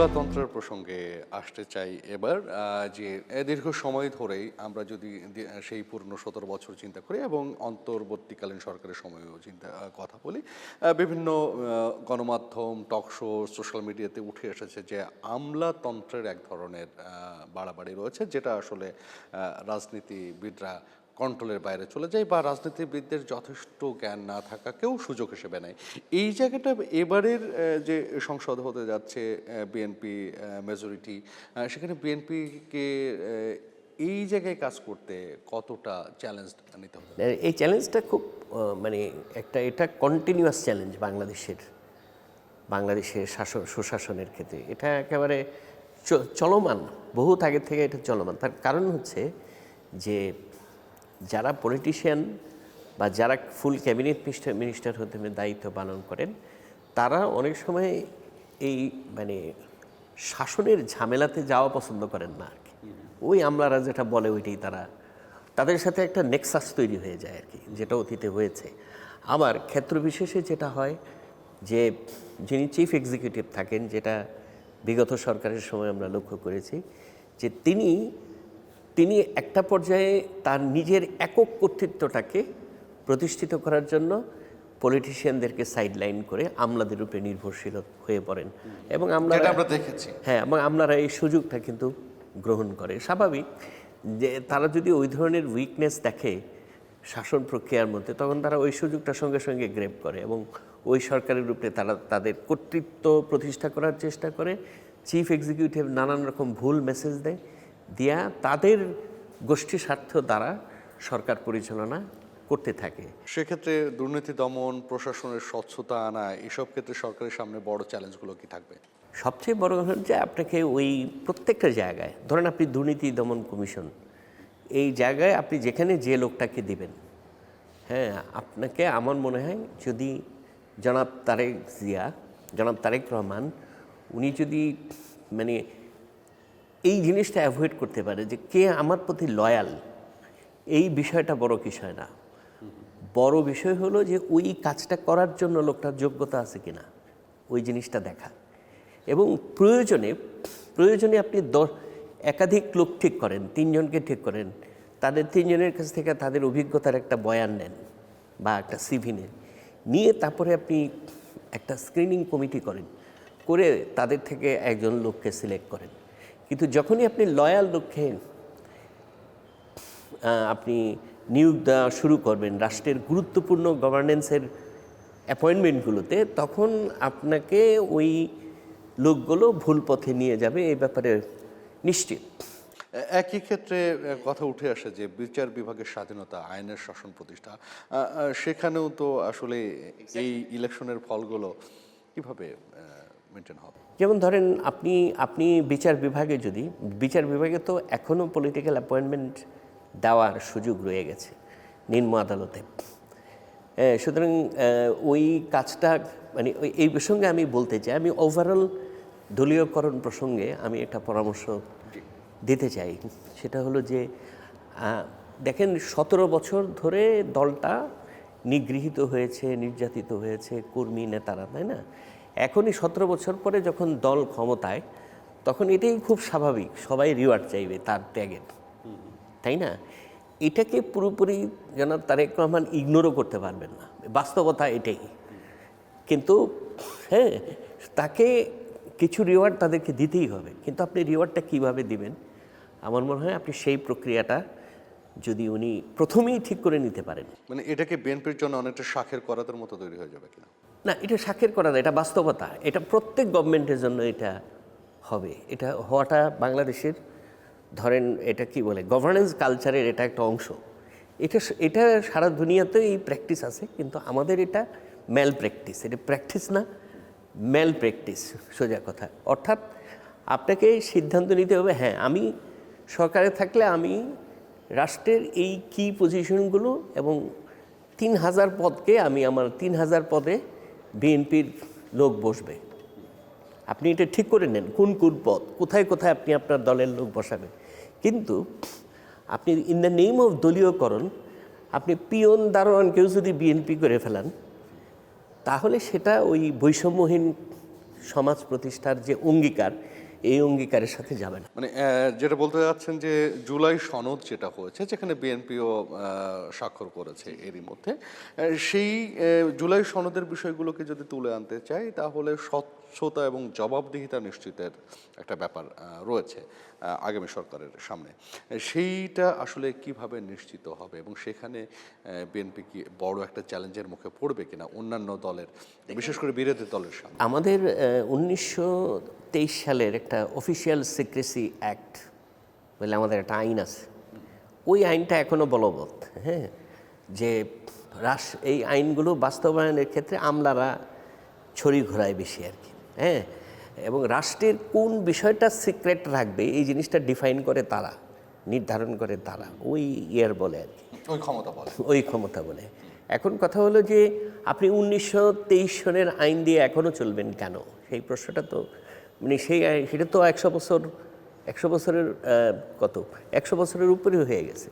আমলাতন্ত্রের প্রসঙ্গে আসতে চাই এবার। যে দীর্ঘ সময় ধরেই আমরা যদি সেই পুরনো ১৭ বছর চিন্তা করি এবং অন্তর্বর্তীকালীন সরকারের সময়ও কথা বলি, বিভিন্ন গণমাধ্যম, টক শো, সোশ্যাল মিডিয়াতে উঠে এসেছে যে আমলাতন্ত্রের এক ধরনের বাড়াবাড়ি রয়েছে, যেটা আসলে রাজনীতিবিদরা কন্ট্রোলের বাইরে চলে যায় বা রাজনীতিবিদদের যথেষ্ট জ্ঞান না থাকাকেও সুযোগ হিসেবে নেয়। এই জায়গাটা এবারের যে সংসদ হতে যাচ্ছে, বিএনপি মেজরিটি, সেখানে বিএনপিকে এই জায়গায় কাজ করতে কতটা চ্যালেঞ্জ নিতে হবে? এই চ্যালেঞ্জটা খুব মানে এটা কন্টিনিউয়াস চ্যালেঞ্জ বাংলাদেশের সুশাসনের ক্ষেত্রে। এটা একেবারে চলমান, বহুত আগে থেকে এটা চলমান। তার কারণ হচ্ছে যে যারা পলিটিশিয়ান বা যারা ফুল ক্যাবিনেট মিনিস্টার হতে দায়িত্ব পালন করেন, তারা অনেক সময় এই মানে শাসনের ঝামেলাতে যাওয়া পছন্দ করেন না আর কি। ওই আমলারা যেটা বলে ওইটাই তাদের সাথে একটা নেক্সাস তৈরি হয়ে যায় আর কি, যেটা অতীতে হয়েছে। আবার ক্ষেত্র বিশেষে যেটা হয় যে যিনি চিফ এক্সিকিউটিভ থাকেন, যেটা বিগত সরকারের সময় আমরা লক্ষ্য করেছি, যে তিনি একটা পর্যায়ে তার নিজের একক কর্তৃত্বটাকে প্রতিষ্ঠিত করার জন্য পলিটিশিয়ানদেরকে সাইডলাইন করে আমলাদের উপরে নির্ভরশীল হয়ে পড়েন এবং আমরা দেখেছি। হ্যাঁ, এবং আমলারা এই সুযোগটা কিন্তু গ্রহণ করে। স্বাভাবিক যে তারা যদি ওই ধরনের উইকনেস দেখে শাসন প্রক্রিয়ার মধ্যে, তখন তারা ওই সুযোগটার সঙ্গে সঙ্গে গ্রেপ করে এবং ওই সরকারের উপরে তারা তাদের কর্তৃত্ব প্রতিষ্ঠা করার চেষ্টা করে। চিফ এক্সিকিউটিভ নানান রকম ভুল মেসেজ দেয়, দিয়া তাদের গোষ্ঠী স্বার্থ দ্বারা সরকার পরিচালনা করতে থাকে। সেক্ষেত্রে দুর্নীতি দমন, প্রশাসনের স্বচ্ছতা আনা, এসব ক্ষেত্রে সরকারের সামনে বড় চ্যালেঞ্জগুলো কি থাকবে? সবচেয়ে বড় কথা যে আপনাকে ওই প্রত্যেকটা জায়গায়, ধরেন আপনি দুর্নীতি দমন কমিশন, এই জায়গায় আপনি যেখানে যে লোকটাকে দিবেন, হ্যাঁ, আপনাকে আমার মনে হয় যদি জনাব তারেক রহমান উনি যদি মানে এই জিনিসটা অ্যাভয়েড করতে পারে যে কে আমার প্রতি লয়াল, এই বিষয়টা বড় বিষয় না। বড় বিষয় হলো যে ওই কাজটা করার জন্য লোকটার যোগ্যতা আছে কিনা, ওই জিনিসটা দেখা। এবং প্রয়োজনে আপনি একাধিক লোক ঠিক করেন, 3 জনকে ঠিক করেন, তাদের 3 জনের কাছ থেকে তাদের অভিজ্ঞতার একটা বয়ান নেন বা একটা সিভি নেন, নিয়ে তারপরে আপনি একটা স্ক্রিনিং কমিটি করেন, করে তাদের থেকে একজন লোককে সিলেক্ট করেন। কিন্তু যখনই আপনি লয়াল লোককে আপনি নিয়োগ দেওয়া শুরু করবেন রাষ্ট্রের গুরুত্বপূর্ণ গভর্নেন্সের অ্যাপয়েন্টমেন্টগুলোতে, তখন আপনাকে ওই লোকগুলো ভুল পথে নিয়ে যাবে, এই ব্যাপারে নিশ্চিত। একই ক্ষেত্রে কথা উঠে আসে যে বিচার বিভাগের স্বাধীনতা, আইনের শাসন প্রতিষ্ঠা, সেখানেও তো আসলে এই ইলেকশনের ফলগুলো কিভাবে মেনটেন হবে? যেমন ধরেন আপনি বিচার বিভাগে তো এখনও পলিটিক্যাল অ্যাপয়েন্টমেন্ট দেওয়ার সুযোগ রয়ে গেছে নিম্ন আদালতে। সুতরাং ওই কাজটা মানে এই প্রসঙ্গে আমি বলতে চাই, আমি ওভারঅল দলীয়করণ প্রসঙ্গে আমি একটা পরামর্শ দিতে চাই। সেটা হলো যে দেখেন 17 বছর ধরে দলটা নিগৃহীত হয়েছে, নির্যাতিত হয়েছে, কর্মী নেতারা, তাই না? এখনই 17 বছর পরে যখন দল ক্ষমতায়, তখন এটাই খুব স্বাভাবিক, সবাই রিওয়ার্ড চাইবে তার ত্যাগের, তাই না? এটাকে পুরোপুরি জনাব তারেক রহমান ইগনোরও করতে পারবেন না, বাস্তবতা এটাই। কিন্তু হ্যাঁ, তাকে কিছু রিওয়ার্ড তাদেরকে দিতেই হবে, কিন্তু আপনি রিওয়ার্ডটা কীভাবে দিবেন, আমার মনে হয় আপনি সেই প্রক্রিয়াটা যদি উনি প্রথমেই ঠিক করে নিতে পারেন। মানে এটাকে বিএনপির জন্য অনেকটা শাখের করাতের মতো তৈরি হয়ে যাবে কিনা? না, এটা শাখের করা না, এটা বাস্তবতা। এটা প্রত্যেক গভর্নমেন্টের জন্য এটা হবে। এটা হওয়াটা বাংলাদেশের ধরেন এটা কি বলে গভর্নেন্স কালচারের এটা একটা অংশ। এটা সারা দুনিয়াতে এই প্র্যাকটিস আছে, কিন্তু আমাদের এটা ম্যাল প্র্যাকটিস, এটা প্র্যাকটিস না, ম্যাল প্র্যাকটিস, সোজা কথা। অর্থাৎ আপনাকে সিদ্ধান্ত নিতে হবে, হ্যাঁ, আমি সরকারে থাকলে আমি রাষ্ট্রের এই কি পজিশনগুলো এবং 3000 পদকে আমি আমার 3000 পদে বিএনপির লোক বসবে। আপনি এটা ঠিক করে নেন কোন কোন পদ, কোথায় কোথায় আপনি আপনার দলের লোক বসাবেন। কিন্তু আপনি ইন দ্য নেম অফ দলীয়করণ আপনি পিয়ন দারোয়ানকেও যদি বিএনপি করে ফেলান, তাহলে সেটা ওই বৈষম্যহীন সমাজ প্রতিষ্ঠার যে অঙ্গীকার, এই অঙ্গীকারের সাথে যাবে না। মানে যেটা বলতে যাচ্ছেন যে জুলাই সনদ যেটা হয়েছে, যেখানে বিএনপিও স্বাক্ষর করেছে এরই মধ্যে, সেই জুলাই সনদের বিষয়গুলোকে যদি তুলে আনতে চাই, তাহলে স্বচ্ছতা এবং জবাবদিহিতা নিশ্চিতের একটা ব্যাপার রয়েছে আগামী সরকারের সামনে। সেইটা আসলে কিভাবে নিশ্চিত হবে, এবং সেখানে বিএনপি কি বড় একটা চ্যালেঞ্জের মুখে পড়বে কিনা অন্যান্য দলের, বিশেষ করে বিরোধী দলের সামনে? আমাদের 1923 সালের একটা অফিসিয়াল সিক্রেসি অ্যাক্ট বলে আমাদের একটা আইন আছে। ওই আইনটা এখনও বলবৎ, হ্যাঁ, যে এই আইনগুলো বাস্তবায়নের ক্ষেত্রে আমলারা ছড়ি ঘোরায় বেশি আর কি, হ্যাঁ, এবং রাষ্ট্রের কোন বিষয়টা সিক্রেট রাখবে এই জিনিসটা ডিফাইন করে তারা, নির্ধারণ করে তারা, ওই ইয়ার বলে আর কি, ওই ক্ষমতা বলে, ওই ক্ষমতা বলে। এখন কথা হলো যে আপনি 1923 সনের আইন দিয়ে এখনও চলবেন কেন, সেই প্রশ্নটা তো মানে সেটা তো 100 বছরের কত 100 বছরের উপরেও হয়ে গেছে,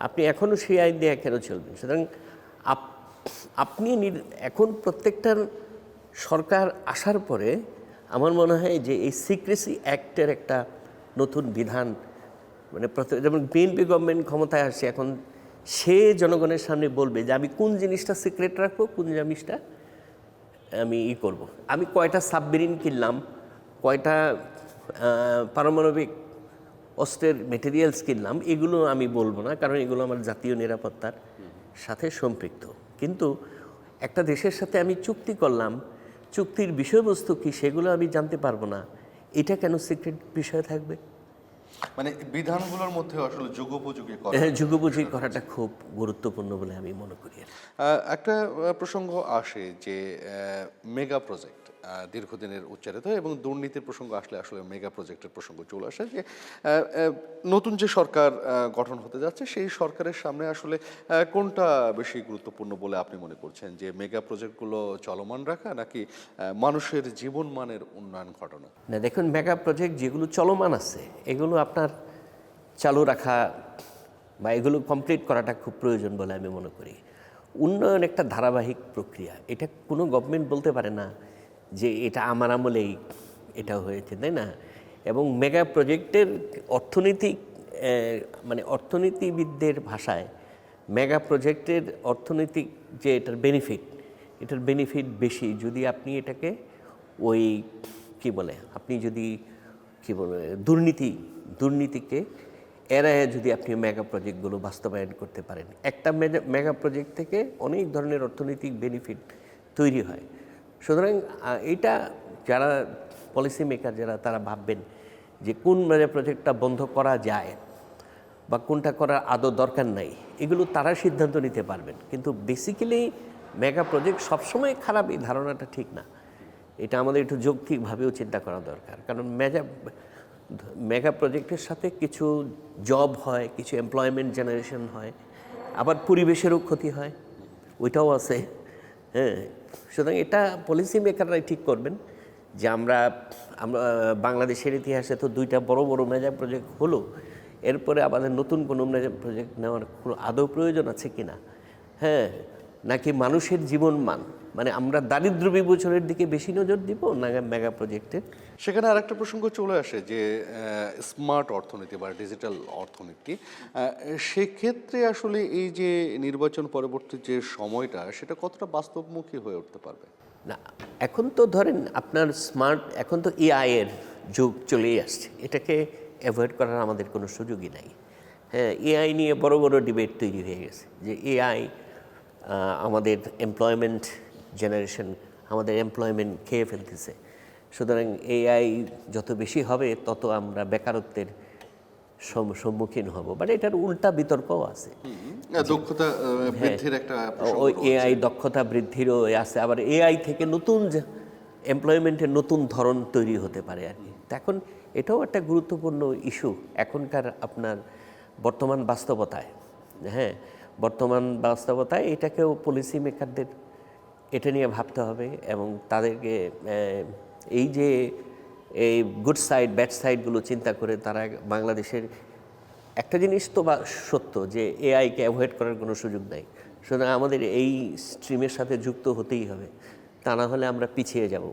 আপনি এখনও সেই আইন দিয়ে কেন চলবেন? সুতরাং আপনি এখন প্রত্যেকটার সরকার আসার পরে আমার মনে হয় যে এই সিক্রেসি অ্যাক্টের একটা নতুন বিধান, মানে যেমন বিএনপি গভর্নমেন্ট ক্ষমতায় আসছে, এখন সে জনগণের সামনে বলবে যে আমি কোন জিনিসটা সিক্রেট রাখবো, কোন জিনিসটা আমি করব। আমি কয়টা সাবমেরিন কিনলাম, কয়টা পারমাণবিক অস্ত্রের মেটেরিয়ালস কিনলাম, এগুলো আমি বলবো না, কারণ এগুলো আমার জাতীয় নিরাপত্তার সাথে সম্পৃক্ত। কিন্তু একটা দেশের সাথে আমি চুক্তি করলাম, চুক্তির বিষয়বস্তু কি সেগুলো আমি জানতে পারবো না, এটা কেন সিক্রেট বিষয় থাকবে? মানে বিধানগুলোর মধ্যে আসলে যুগোপযোগী করা, যুগোপযোগী করাটা খুব গুরুত্বপূর্ণ বলে আমি মনে করি। একটা প্রসঙ্গ আসে যে মেগা প্রজেক্ট দীর্ঘদিনের উচ্চারিত, এবং দুর্নীতির প্রসঙ্গ আসলে আসলে মেগা প্রজেক্টের প্রসঙ্গ চলে আসে যে নতুন যে সরকার গঠন হতে যাচ্ছে, সেই সরকারের সামনে আসলে কোনটা বেশি গুরুত্বপূর্ণ বলে আপনি মনে করছেন, যে মেগা প্রজেক্টগুলো চলমান রাখা নাকি মানুষের জীবনমানের উন্নয়ন ঘটানো? না, দেখুন, মেগা প্রজেক্ট যেগুলো চলমান আছে এগুলো আপনার চালু রাখা বা এগুলো কমপ্লিট করাটা খুব প্রয়োজন বলে আমি মনে করি। উন্নয়ন একটা ধারাবাহিক প্রক্রিয়া, এটা কোনো গভর্নমেন্ট বলতে পারে না যে এটা আমার আমলেই এটা হয়েছে, তাই না? এবং মেগা প্রজেক্টের অর্থনৈতিক মানে অর্থনীতিবিদদের ভাষায় মেগা প্রজেক্টের অর্থনৈতিক যে এটার বেনিফিট বেশি যদি আপনি এটাকে ওই কি বলে, আপনি যদি কি বলে দুর্নীতিকে এড়ায় যদি আপনি মেগা প্রজেক্টগুলো বাস্তবায়ন করতে পারেন, একটা মেগা প্রজেক্ট থেকে অনেক ধরনের অর্থনৈতিক বেনিফিট তৈরি হয়। সুতরাং এটা যারা পলিসি মেকার যারা তারা ভাববেন যে কোন মেগা প্রজেক্টটা বন্ধ করা যায় বা কোনটা করার আদৌ দরকার নাই, এগুলো তারা সিদ্ধান্ত নিতে পারবেন। কিন্তু বেসিক্যালি মেগা প্রজেক্ট সবসময় খারাপ, এই ধারণাটা ঠিক না। এটা আমাদের একটু যৌক্তিকভাবেও চিন্তা করা দরকার, কারণ মেগা প্রজেক্টের সাথে কিছু জব হয়, কিছু এমপ্লয়মেন্ট জেনারেশন হয়, আবার পরিবেশেরও ক্ষতি হয়, ওইটাও আছে, হ্যাঁ। সুতরাং এটা পলিসি মেকাররাই ঠিক করবেন যে আমরা বাংলাদেশের ইতিহাসে তো দুইটা বড় বড় মেগা প্রজেক্ট হলো, এরপরে আমাদের নতুন কোনো মেগা প্রজেক্ট নেওয়ার কোনো আদৌ প্রয়োজন আছে কি না, হ্যাঁ, নাকি মানুষের জীবনমান, মানে আমরা দারিদ্র বিমোচনের দিকে বেশি নজর দিব না মেগা প্রজেক্টের? সেখানে আরেকটা প্রসঙ্গ চলে আসে যে স্মার্ট অর্থনীতি বা ডিজিটাল অর্থনীতি, সেক্ষেত্রে আসলে এই যে নির্বাচন পরবর্তী যে সময়টা, সেটা কতটা বাস্তবমুখী হয়ে উঠতে পারবে? না, এখন তো ধরেন আপনার এখন তো এআই এর যুগ চলেই আসছে, এটাকে অ্যাভয়েড করার আমাদের কোনো সুযোগই নাই। হ্যাঁ, এআই নিয়ে বড় বড় ডিবেট তৈরি হয়ে গেছে যে এআই আমাদের এমপ্লয়মেন্ট জেনারেশন, আমাদের এমপ্লয়মেন্ট খেয়ে ফেলতেছে। সুতরাং এআই যত বেশি হবে তত আমরা বেকারত্বের সম্মুখীন হব, বাট এটার উল্টা বিতর্কও আছে। দক্ষতা বৃদ্ধির একটা ওই এআই দক্ষতা বৃদ্ধিরও আছে, আবার এআই থেকে নতুন এমপ্লয়মেন্টের নতুন ধরন তৈরি হতে পারে আর কি। এখন এটাও একটা গুরুত্বপূর্ণ ইস্যু এখনকার আপনার বর্তমান বাস্তবতায়। হ্যাঁ, বর্তমান বাস্তবতায় এটাকেও পলিসি মেকারদের এটা নিয়ে ভাবতে হবে, এবং তাদেরকে এই যে এই গুড সাইড ব্যাড সাইডগুলো চিন্তা করে তারা বাংলাদেশের একটা জিনিস তো সত্য যে এআইকে অ্যাভয়েড করার কোনো সুযোগ নাই। সুতরাং আমাদের এই স্ট্রিমের সাথে যুক্ত হতেই হবে, তা না হলে আমরা পিছিয়ে যাব।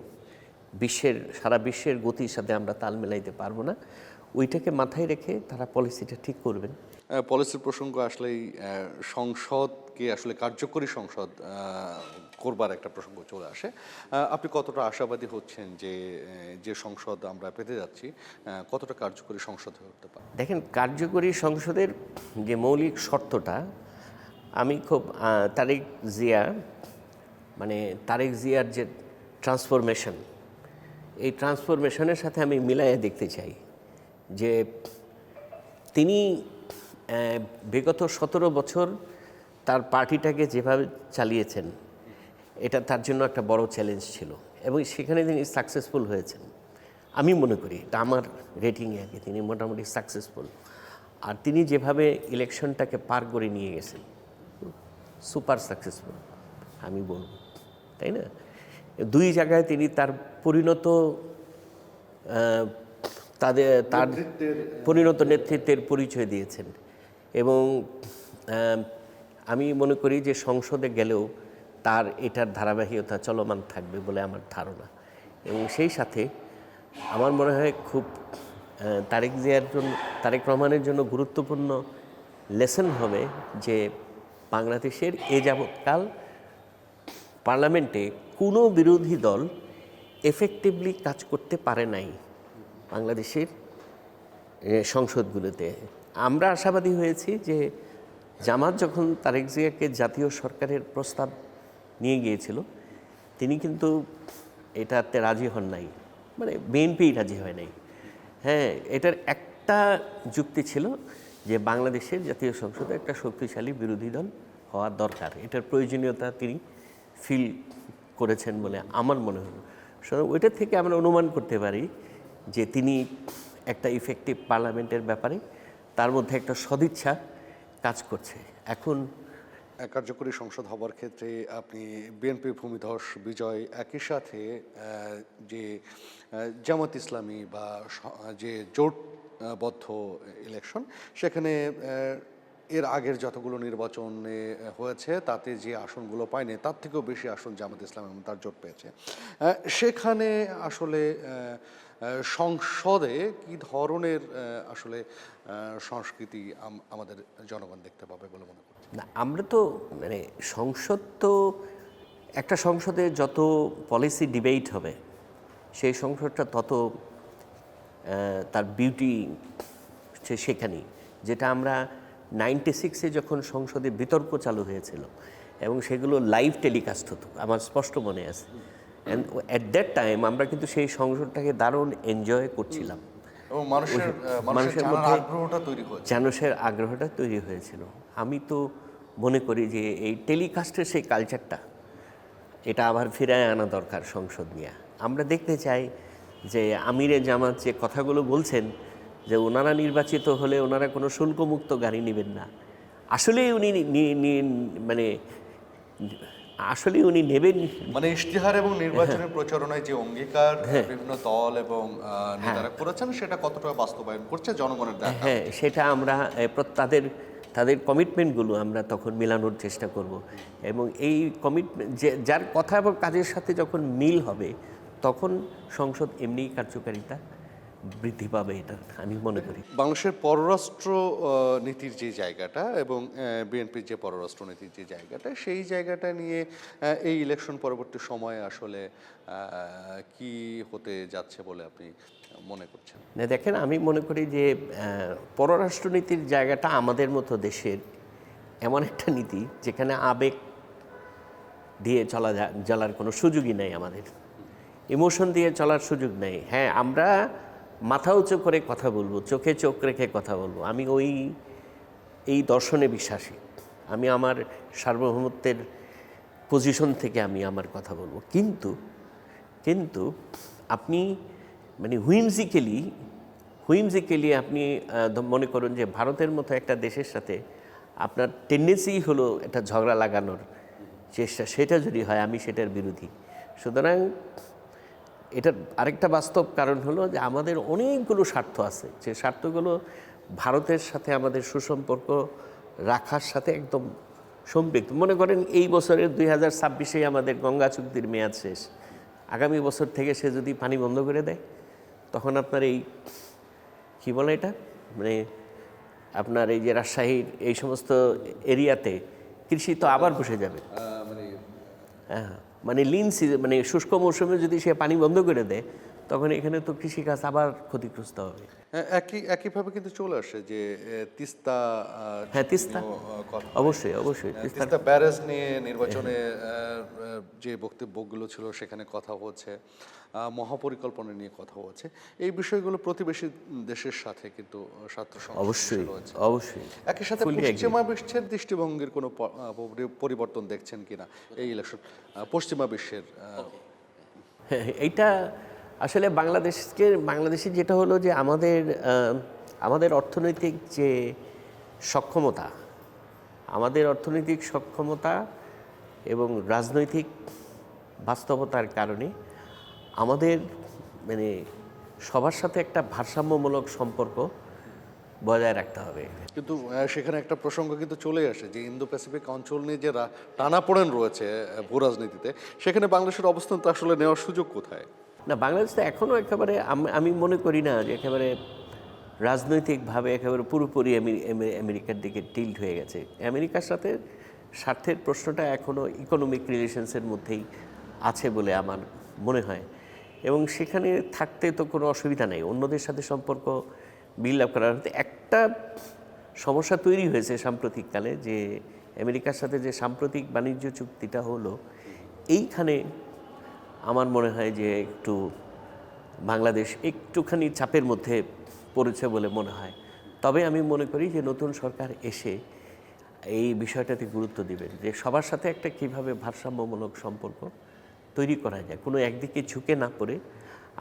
সারা বিশ্বের গতির সাথে আমরা তাল মেলাইতে পারবো না। ওইটাকে মাথায় রেখে তারা পলিসিটা ঠিক করবেন। পলিসির প্রসঙ্গ আসলেই সংসদকে আসলে কার্যকরী সংসদ করবার একটা প্রসঙ্গ চলে আসে। আপনি কতটা আশাবাদী হচ্ছেন যে যে সংসদ আমরা পেতে যাচ্ছি কতটা কার্যকরী সংসদ হয়ে উঠতে পারে? দেখেন, কার্যকরী সংসদের যে মৌলিক শর্তটা, আমি খুব তারেক জিয়ার যে ট্রান্সফরমেশন, এই ট্রান্সফরমেশনের সাথে আমি মিলাইয়ে দেখতে চাই যে তিনি বিগত 17 বছর তার পার্টিটাকে যেভাবে চালিয়েছেন, এটা তার জন্য একটা বড় চ্যালেঞ্জ ছিল এবং সেখানে তিনি সাকসেসফুল হয়েছেন। আমি মনে করি, এটা আমার রেটিংয়ে আর কি, তিনি মোটামুটি সাকসেসফুল। আর তিনি যেভাবে ইলেকশনটাকে পার করে নিয়ে গেছেন, সুপার সাকসেসফুল আমি বলব, তাই না? দুই জায়গায় তিনি তার পরিণত নেতৃত্বের পরিচয় দিয়েছেন এবং আমি মনে করি যে সংসদে গেলেও তার এটার ধারাবাহিকতা চলমান থাকবে বলে আমার ধারণা। এবং সেই সাথে আমার মনে হয় খুব তারেক রহমানের জন্য গুরুত্বপূর্ণ লেসন হবে যে বাংলাদেশের এ যাবৎকাল পার্লামেন্টে কোনো বিরোধী দল এফেক্টিভলি কাজ করতে পারে নাই বাংলাদেশের সংসদগুলোতে। আমরা আশাবাদী হয়েছি যে জামাত যখন তারেক জিয়াকে জাতীয় সরকারের প্রস্তাব নিয়ে গিয়েছিল, তিনি কিন্তু এটাতে রাজি হন নাই, মানে বিএনপি রাজি হয় নাই। হ্যাঁ, এটার একটা যুক্তি ছিল যে বাংলাদেশের জাতীয় সংসদে একটা শক্তিশালী বিরোধী দল হওয়া দরকার, এটার প্রয়োজনীয়তা তিনি ফিল করেছেন বলে আমার মনে হলো। সুতরাং ওইটার থেকে আমরা অনুমান করতে পারি যে তিনি একটা ইফেক্টিভ পার্লামেন্টের ব্যাপারে তার মধ্যে একটা সদিচ্ছা কাজ করছে। এখন কার্যকরী সংসদ হবার ক্ষেত্রে আপনি বিএনপি ভূমিধস বিজয়, একই সাথে যে জামাত ইসলামী বা যে জোটবদ্ধ ইলেকশন, সেখানে এর আগের যতগুলো নির্বাচনে হয়েছে তাতে যে আসনগুলো পায়নি তার থেকেও বেশি আসন জামাত ইসলাম এবং তার জোট পেয়েছে, সেখানে আসলে সংসদে কি ধরনের আসলে সংস্কৃতি আমাদের জনগণ দেখতে পাবে বলে মনে করছেন? না, আমরা তো মানে সংসদ তো একটা সংসদে যত পলিসি ডিবেট হবে সেই সংসদটা তত তার বিউটি সেখানেই। যেটা আমরা 96-এ যখন সংসদে বিতর্ক চালু হয়েছিল এবং সেগুলো লাইভ টেলিকাস্ট হতো, আমার স্পষ্ট মনে আছে। অ্যান্ড অ্যাট দ্যাট টাইম আমরা কিন্তু সেই সংসদটাকে দারুণ এনজয় করছিলাম এবং মানুষের মধ্যে মানুষের আগ্রহটা তৈরি হয়েছিল। আমি তো মনে করি যে এই টেলিকাস্টের সেই কালচারটা, এটা আবার ফিরায় আনা দরকার সংসদ নিয়ে। আমরা দেখতে চাই যে আমিরে জামাত যে কথাগুলো বলছেন যে ওনারা নির্বাচিত হলে ওনারা কোনো শুল্কমুক্ত গাড়ি নেবেন না, আসলেই উনি নেবেন, মানে ইশতেহার এবং নির্বাচনের প্রচারণায় যে অঙ্গীকার বিভিন্ন দল এবং নেতারা করেছেন, সেটা কতটা বাস্তবায়ন করছে জনগণের দেখা। হ্যাঁ, সেটা আমরা তাদের কমিটমেন্টগুলো আমরা তখন মেলানোর চেষ্টা করব এবং এই কমিটমেন্ট যার কথা এবং কাজের সাথে যখন মিল হবে তখন সংসদ এমনিই কার্যকারিতা বৃদ্ধি পাবে, এটা আমি মনে করি। বাংলাদেশের পররাষ্ট্র নীতির যে জায়গাটা এবং বিএনপির যে পররাষ্ট্র নীতির যে জায়গাটা, সেই জায়গাটা নিয়ে এই ইলেকশন পরবর্তী সময়ে আসলে কি হতে যাচ্ছে বলে আপনি মনে করছেন? না, দেখেন, আমি মনে করি যে পররাষ্ট্রনীতির জায়গাটা আমাদের মতো দেশের এমন একটা নীতি যেখানে আবেগ দিয়ে চলার কোনো সুযোগই নেই, আমাদের ইমোশন দিয়ে চলার সুযোগ নেই। হ্যাঁ, আমরা মাথা উঁচু করে কথা বলবো, চোখে চোখ রেখে কথা বলবো, আমি এই দর্শনে বিশ্বাসী। আমি আমার সার্বভৌমত্বের পজিশন থেকে আমি আমার কথা বলবো, কিন্তু আপনি মানে হুইমজিক্যালি আপনি মনে করুন যে ভারতের মতো একটা দেশের সাথে আপনার টেন্ডেন্সি হলো একটা ঝগড়া লাগানোর চেষ্টা, সেটা যদি হয় আমি সেটার বিরোধী। সুতরাং এটার আরেকটা বাস্তব কারণ হলো যে আমাদের অনেকগুলো স্বার্থ আছে, যে স্বার্থগুলো ভারতের সাথে আমাদের সুসম্পর্ক রাখার সাথে একদম সম্পৃক্ত। মনে করেন এই বছরের 2026-এ আমাদের গঙ্গা চুক্তির মেয়াদ শেষ, আগামী বছর থেকে সে যদি পানি বন্ধ করে দেয়, তখন আপনার এই কী বলে এটা, মানে আপনার এই যে রাজশাহীর এই সমস্ত এরিয়াতে কৃষি তো আবার বসে যাবে। মানে হ্যাঁ, মানে লিন সিজন, মানে শুষ্ক মৌসুমে যদি সে পানি বন্ধ করে দেয়, তখন এখানে তো কৃষিকাজ আবার ক্ষতিগ্রস্ত হবে। একইভাবে কিন্তু চলে আসে যে তিস্তা হ্যাঁ, তিস্তা নিয়েও, কথা হয়। অবশ্যই অবশ্যই তিস্তা তিস্তা ব্যারেজ নিয়ে নির্বাচনে যে বক্তব্যগুলো ছিল সেখানে কথা হচ্ছে, মহাপরিকল্পনা নিয়ে কথা হচ্ছে। এই বিষয়গুলো প্রতিবেশী দেশের সাথে কিন্তু স্বার্থ সংঘর্ষ অবশ্যই রয়েছে। অবশ্যই একই সাথে Fully agree. পশ্চিমা বিশ্বের দৃষ্টিভঙ্গির কোনো পরিবর্তন দেখছেন কিনা এই ইলেকশন পশ্চিমা বিশ্বের? হ্যাঁ, এইটা আসলে বাংলাদেশে যেটা হলো যে আমাদের অর্থনৈতিক যে সক্ষমতা, এবং রাজনৈতিক বাস্তবতার কারণে আমাদের মানে সবার সাথে একটা ভারসাম্যমূলক সম্পর্ক বজায় রাখতে হবে। কিন্তু সেখানে একটা প্রসঙ্গ কিন্তু চলে আসে যে ইন্দো প্যাসিফিক অঞ্চল নিয়ে যে টানাপোড়েন রয়েছে ভূ রাজনীতিতে, সেখানে বাংলাদেশের অবস্থান তো আসলে নেওয়ার সুযোগ কোথায়? না, বাংলাদেশ তো এখনও একেবারে আমি মনে করি না যে একেবারে রাজনৈতিকভাবে একেবারে পুরোপুরি আমেরিকার দিকে টিল্ট হয়ে গেছে। আমেরিকার সাথে স্বার্থের প্রশ্নটা এখনও ইকোনমিক রিলেশনসের মধ্যেই আছে বলে আমার মনে হয়, এবং সেখানে থাকতে তো কোনো অসুবিধা নেই। অন্যদের সাথে সম্পর্ক বিল্ড আপ করার একটা সমস্যা তৈরি হয়েছে সাম্প্রতিককালে, যে আমেরিকার সাথে যে সাম্প্রতিক বাণিজ্য চুক্তিটা হলো, এইখানে আমার মনে হয় যে একটু বাংলাদেশ একটুখানি চাপের মধ্যে পড়েছে বলে মনে হয়। তবে আমি মনে করি যে নতুন সরকার এসে এই বিষয়টাতে গুরুত্ব দিবেন, যে সবার সাথে একটা কীভাবে ভারসাম্যমূলক সম্পর্ক তৈরি করা যায়, কোনো একদিকে ঝুঁকে না পড়ে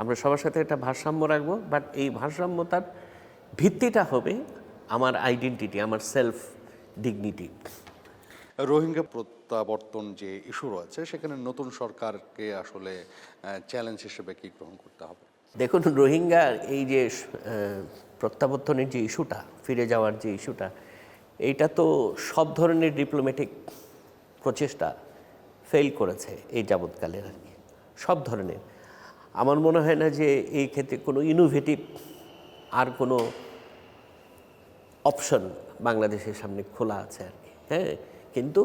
আমরা সবার সাথে একটা ভারসাম্য রাখবো। বাট এই ভারসাম্যতার ভিত্তিটা হবে আমার আইডেন্টিটি, আমার সেলফ ডিগনিটি। রোহিঙ্গা প্রত্যাবর্তন যে ইস্যু রয়েছে, সেখানে নতুন সরকারকে আসলে চ্যালেঞ্জ হিসেবে কি গ্রহণ করতে হবে? দেখুন, রোহিঙ্গার এই যে প্রত্যাবর্তনের যে ইস্যুটা, ফিরে যাওয়ার যে ইস্যুটা, এইটা তো সব ধরনের ডিপ্লোম্যাটিক প্রচেষ্টা ফেল করেছে এই যাবৎকালের আর কি, সব ধরনের। আমার মনে হয় না যে এই ক্ষেত্রে কোনো ইনোভেটিভ আর কোনো অপশন বাংলাদেশের সামনে খোলা আছে আর কি। হ্যাঁ, কিন্তু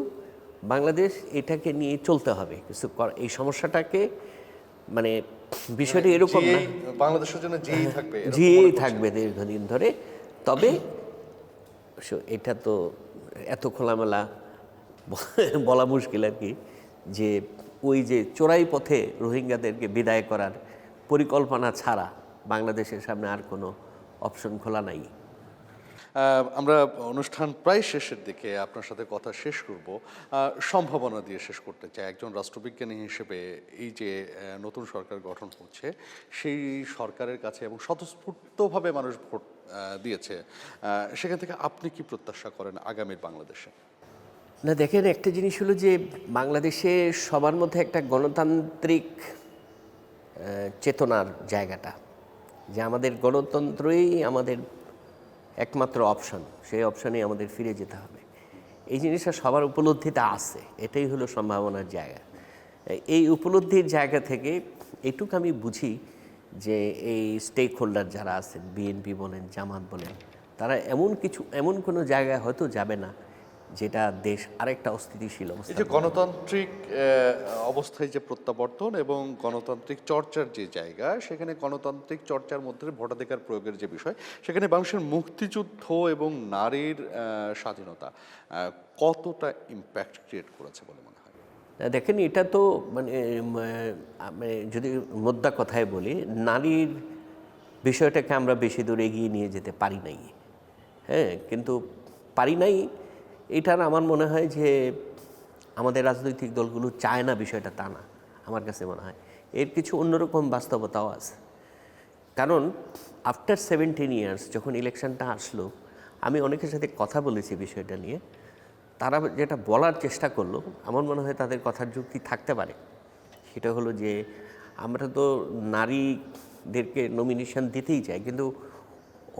বাংলাদেশ এটাকে নিয়ে চলতে হবে কিছু, এই সমস্যাটাকে, মানে বিষয়টা এরকম না, বাংলাদেশের জন্য যেই থাকবে জিয়েই থাকবে দীর্ঘদিন ধরে। তবে এটা তো এত খোলামেলা বলা মুশকিল আর কি, যে ওই যে চোরাই পথে রোহিঙ্গাদেরকে বিদায় করার পরিকল্পনা ছাড়া বাংলাদেশের সামনে আর কোনো অপশন খোলা নাই। আমরা অনুষ্ঠান প্রায় শেষের দিকে আপনার সাথে কথা শেষ করব, সম্ভাবনা দিয়ে শেষ করতে চাই। একজন রাষ্ট্রবিজ্ঞানী হিসেবে এই যে নতুন সরকার গঠন হচ্ছে, সেই সরকারের কাছে এবং স্বতঃস্ফূর্তভাবে মানুষ ভোট দিয়েছে, সেখান থেকে আপনি কি প্রত্যাশা করেন আগামীর বাংলাদেশে? না, দেখেন, একটা জিনিস হলো যে বাংলাদেশে সবার মধ্যে একটা গণতান্ত্রিক চেতনার জায়গাটা, যে আমাদের গণতন্ত্রই আমাদের একমাত্র অপশন, সেই অপশনে আমাদের ফিরে যেতে হবে, এই জিনিসটা সবার উপলব্ধিতে আছে। এটাই হলো সম্ভাবনার জায়গা। এই উপলব্ধির জায়গা থেকে এটুকু আমি বুঝি যে এই স্টেক হোল্ডার যারা আছেন, বিএনপি বলেন, জামাত বলেন, তারা এমন কোনো জায়গায় হয়তো যাবে না যেটা দেশ আরেকটা অস্থিতিশীল এই অবস্থা। যে গণতান্ত্রিক অবস্থায় যে প্রত্যাবর্তন এবং গণতান্ত্রিক চর্চার যে জায়গা, সেখানে গণতান্ত্রিক চর্চার মধ্যে ভোটাধিকার প্রয়োগের যে বিষয়, সেখানে মানুষের মুক্তিযুদ্ধ এবং নারীর স্বাধীনতা কতটা ইম্প্যাক্ট ক্রিয়েট করেছে বলে মনে হয়? দেখেন, এটা তো মানে যদি মোদ্দা কথায় বলি, নারীর বিষয়টাকে আমরা বেশি দূর এগিয়ে নিয়ে যেতে পারি নাই। হ্যাঁ, কিন্তু পারি নাই, এটার আমার মনে হয় যে আমাদের রাজনৈতিক দলগুলো চায় না বিষয়টা, তা না, আমার কাছে মনে হয় এর কিছু অন্যরকম বাস্তবতাও আছে। কারণ আফটার 17 ইয়ার্স যখন ইলেকশনটা আসলো, আমি অনেকের সাথে কথা বলেছি বিষয়টা নিয়ে, তারা যেটা বলার চেষ্টা করলো, আমার মনে হয় তাদের কথার যুক্তি থাকতে পারে। সেটা হলো যে আমরা তো নারীদেরকে নমিনেশন দিতেই চাই, কিন্তু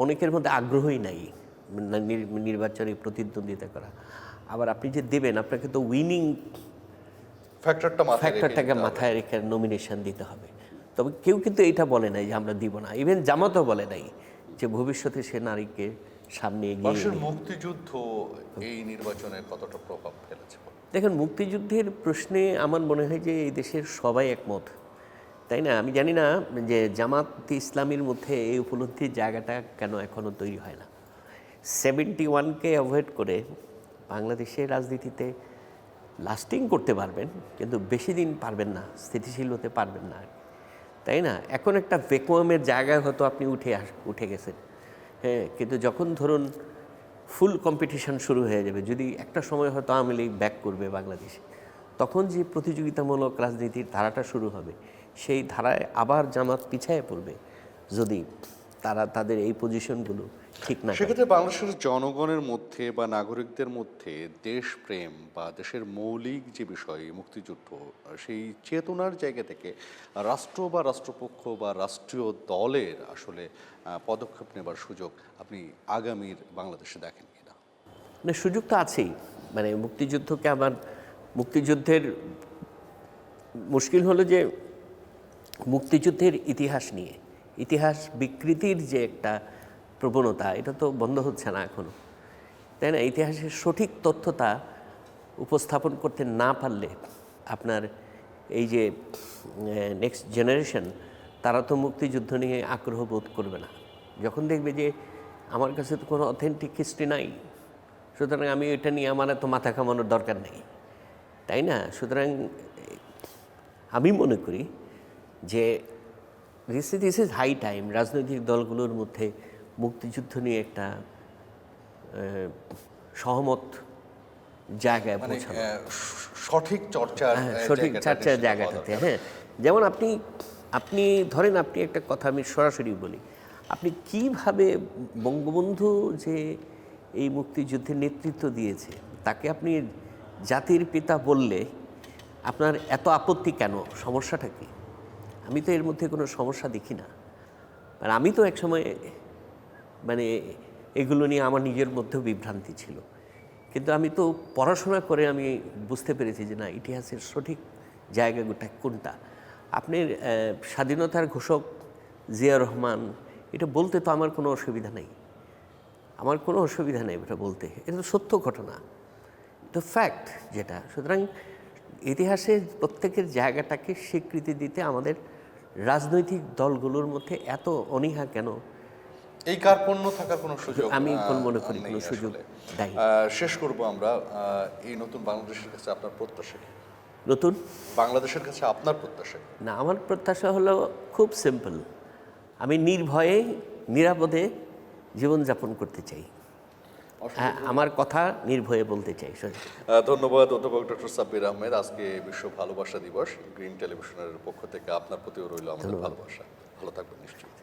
অনেকের মধ্যে আগ্রহই নাই নির্বাচনে প্রতিদ্বন্দ্বিতা করা। আবার আপনি যে দেবেন, আপনাকে তো উইনিং ফ্যাক্টরটাকে মাথায় রেখে নমিনেশন দিতে হবে। তবে কেউ কিন্তু এটা বলে নাই যে আমরা দিব না, ইভেন জামাতও বলে নাই যে ভবিষ্যতে সে নারীকে সামনে এগিয়ে মানুষের নিয়ে। মুক্তিযুদ্ধ এই নির্বাচনে কতটা প্রভাব ফেলেছে? দেখেন, মুক্তিযুদ্ধের প্রশ্নে আমার মনে হয় যে এই দেশের সবাই একমত, তাই না? আমি জানি না যে জামাত ইসলামীর মধ্যে এই উপলব্ধির জায়গাটা কেন এখনও তৈরি হয় না। 71কে অ্যাভয়েড করে বাংলাদেশের রাজনীতিতে লাস্টিং করতে পারবেন, কিন্তু বেশি দিন পারবেন না, স্থিতিশীল হতে পারবেন না, তাই না? এখন একটা ভ্যাকুয়ামের জায়গায় হয়তো আপনি উঠে গেছেন, হ্যাঁ, কিন্তু যখন ধরুন ফুল কম্পিটিশন শুরু হয়ে যাবে, যদি একটা সময় হয়তো আওয়ামী লীগ ব্যাক করবে বাংলাদেশে, তখন যে প্রতিযোগিতামূলক রাজনীতির ধারাটা শুরু হবে, সেই ধারায় আবার জামাত পিছায় পড়বে যদি তারা তাদের এই পজিশনগুলো ঠিক না করে। সেক্ষেত্রে বাংলাদেশের জনগণের মধ্যে বা নাগরিকদের মধ্যে দেশপ্রেম বা দেশের মৌলিক যে বিষয় মুক্তিযুদ্ধ, সেই চেতনার জায়গা থেকে রাষ্ট্র বা রাষ্ট্রপক্ষ বা রাষ্ট্রীয় দলের আসলে পদক্ষেপ নেবার সুযোগ আপনি আগামীর বাংলাদেশে দেখেন কিনা? মানে সুযোগ তো আছেই, মানে মুক্তিযুদ্ধকে আবার মুক্তিযুদ্ধের মুশকিল হলো যে মুক্তিযুদ্ধের ইতিহাস বিকৃতির যে একটা প্রবণতা, এটা তো বন্ধ হচ্ছে না এখনও, তাই না? ইতিহাসের সঠিক তথ্যটা উপস্থাপন করতে না পারলে আপনার এই যে নেক্সট জেনারেশন, তারা তো মুক্তিযুদ্ধ নিয়ে আগ্রহ বোধ করবে না। যখন দেখবে যে আমার কাছে তো কোনো অথেন্টিক হিস্ট্রি নাই, সুতরাং আমি এটা নিয়ে আমার এত মাথা কামানোর দরকার নেই, তাই না? সুতরাং আমি মনে করি যে দিস ইজ হাই টাইম রাজনৈতিক দলগুলোর মধ্যে মুক্তিযুদ্ধ নিয়ে একটা সহমত জায়গায় পৌঁছানো, সঠিক চর্চার সঠিক চর্চার জায়গাটাতে। হ্যাঁ, যেমন আপনি ধরেন, আপনি একটা কথা আমি সরাসরি বলি, আপনি কিভাবে বঙ্গবন্ধু যে এই মুক্তিযুদ্ধের নেতৃত্ব দিয়েছে, তাকে আপনি জাতির পিতা বললে আপনার এত আপত্তি কেন? সমস্যাটা কি? আমি তো এর মধ্যে কোনো সমস্যা দেখি না। আর আমি তো একসময় মানে এগুলো নিয়ে আমার নিজের মধ্যেও বিভ্রান্তি ছিল, কিন্তু আমি তো পড়াশোনা করে আমি বুঝতে পেরেছি যে না, ইতিহাসের সঠিক জায়গাটা কোনটা। আপনি স্বাধীনতার ঘোষক জিয়া রহমান, এটা বলতে তো আমার কোনো অসুবিধা নেই, এটা বলতে। এটা তো সত্য ঘটনা, তো ফ্যাক্ট যেটা। সুতরাং ইতিহাসের প্রত্যেকের জায়গাটাকে স্বীকৃতি দিতে আমাদের রাজনৈতিক দলগুলোর মধ্যে এত অনীহা কেন? এই কার্পণ্য থাকার কোনো সুযোগ আমি মনে করি কোনো সুযোগ দেয়। শেষ করব আমরা, এই নতুন বাংলাদেশের কাছে আপনার প্রত্যাশা কি? নতুন বাংলাদেশের কাছে আপনার প্রত্যাশা কি? না, আমার প্রত্যাশা হলো খুব সিম্পল, আমি নির্ভয়ে নিরাপদে জীবনযাপন করতে চাই। হ্যাঁ, আমার কথা নির্ভয়ে বলতে চাই। ধন্যবাদ অধ্যাপক ডক্টর সাব্বির আহমেদ। আজকে বিশ্ব ভালোবাসা দিবস, গ্রিন টেলিভিশনের পক্ষ থেকে আপনার প্রতিও রইল আমাদের ভালোবাসা। ভালো থাকবেন নিশ্চয়ই।